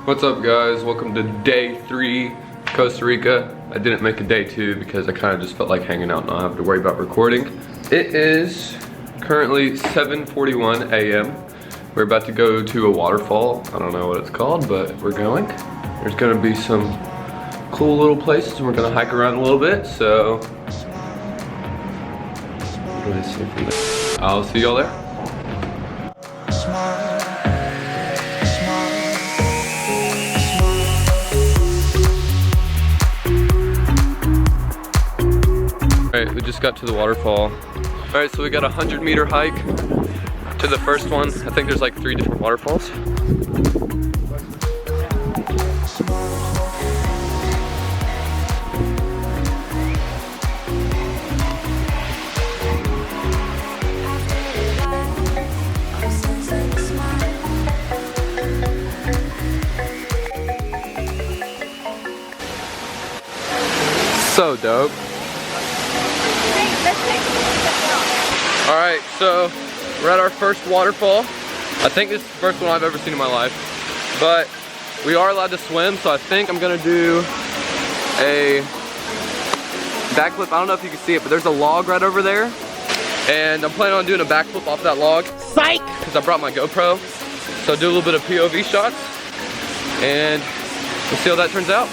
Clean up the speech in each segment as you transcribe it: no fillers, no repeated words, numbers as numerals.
What's up guys, welcome to day 3, Costa Rica. I didn't make a day 2 because I kind of just felt like hanging out and not having to worry about recording. It is currently 7:41 a.m. We're about to go to a waterfall. I don't know what it's called, but we're going. There's gonna be some cool little places and we're gonna hike around a little bit, so what do I say from there? I'll see y'all there. Alright, we just got to the waterfall. Alright, so we got a 100-meter hike to the first one. I think there's like 3 different waterfalls. So dope. Alright, so we're at our first waterfall. I think this is the first one I've ever seen in my life. But we are allowed to swim, so I think I'm gonna do a backflip. I don't know if you can see it, but there's a log right over there. And I'm planning on doing a backflip off that log. Psych! Because I brought my GoPro. So do a little bit of POV shots. And we'll see how that turns out.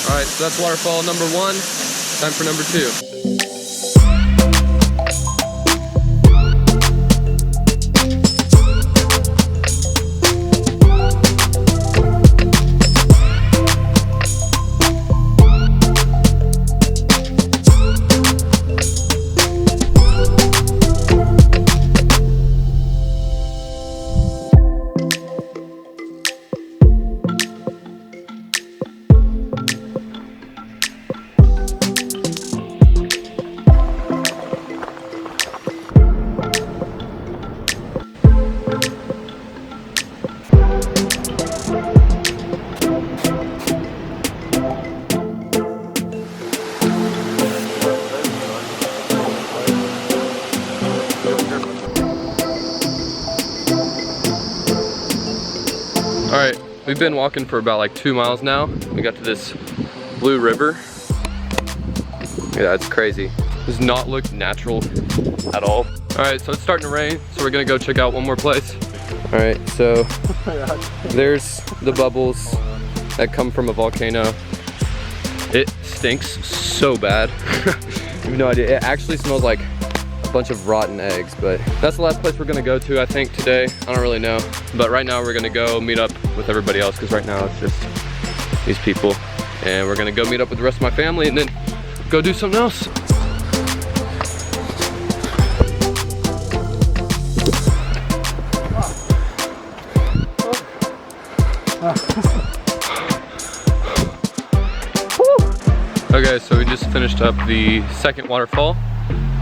Alright, so that's waterfall number 1. Time for number 2. Alright, we've been walking for about like 2 miles now. We got to this blue river. Yeah, it's crazy. It does not look natural at all. Alright, so it's starting to rain, so we're gonna go check out one more place. Alright, so there's the bubbles that come from a volcano. It stinks so bad. You have no idea. It actually smells like a bunch of rotten eggs, but that's the last place we're gonna go to, I think, today. I don't really know. But right now we're gonna go meet up with everybody else because right now it's just these people. And we're gonna go meet up with the rest of my family and then go do something else. Okay, so we just finished up the second waterfall.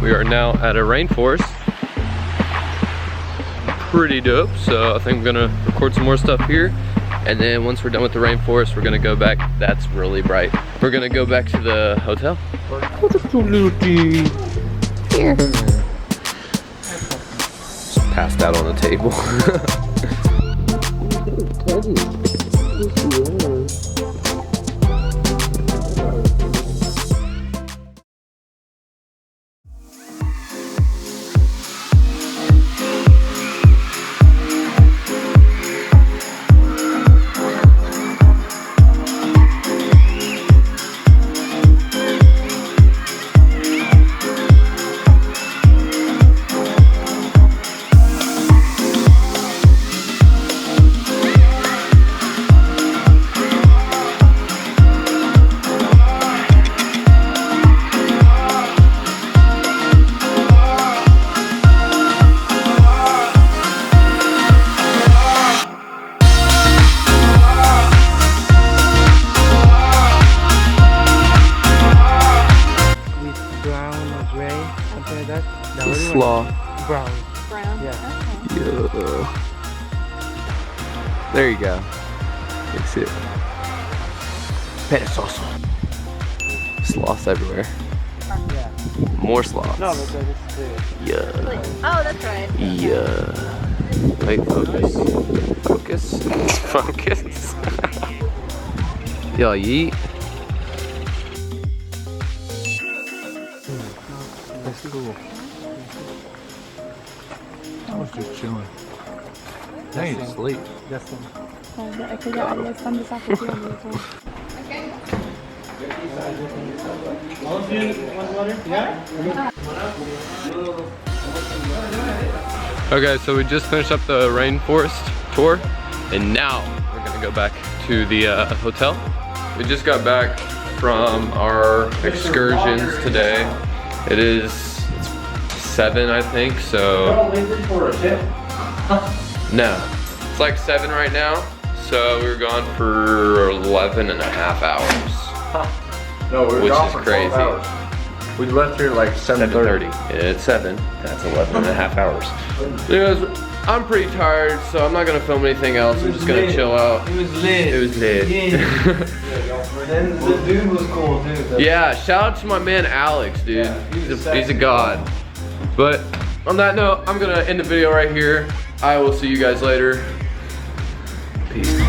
We are now at a rainforest. Pretty dope, so I think I'm gonna record some more stuff here. And then once we're done with the rainforest, we're gonna go back. That's really bright. We're gonna go back to the hotel. Just passed out on the table. Slaw. Brown. Brown? Yeah. Okay. Yeah. There you go. That's it. Perezoso. Sloths everywhere. Yeah. More sloths. No, but it's clear. Yeah. Oh, that's right. Yeah. Wait, focus. Focus. Focus. Y'all eat. That's cool. I was just chilling. I ain't asleep. That's one. Jag kan göra det som du sa för Okay, so we just finished up the rainforest tour, and now we're gonna go back to the hotel. We just got back from our excursions today. It's 7, I think, so. No, it's like 7 right now. So we were gone for 11 and a half hours. No, we were Which gone is for crazy. 12 hours. We left here like 7:30. It's 7. That's 11 and a half hours. Anyways, I'm pretty tired, so I'm not gonna film anything else. I'm just gonna chill out. It was lit. It was lit. And the dude was cool too. Yeah, shout out to my man Alex, dude. Yeah, he's a god. But on that note, I'm gonna end the video right here. I will see you guys later. Peace.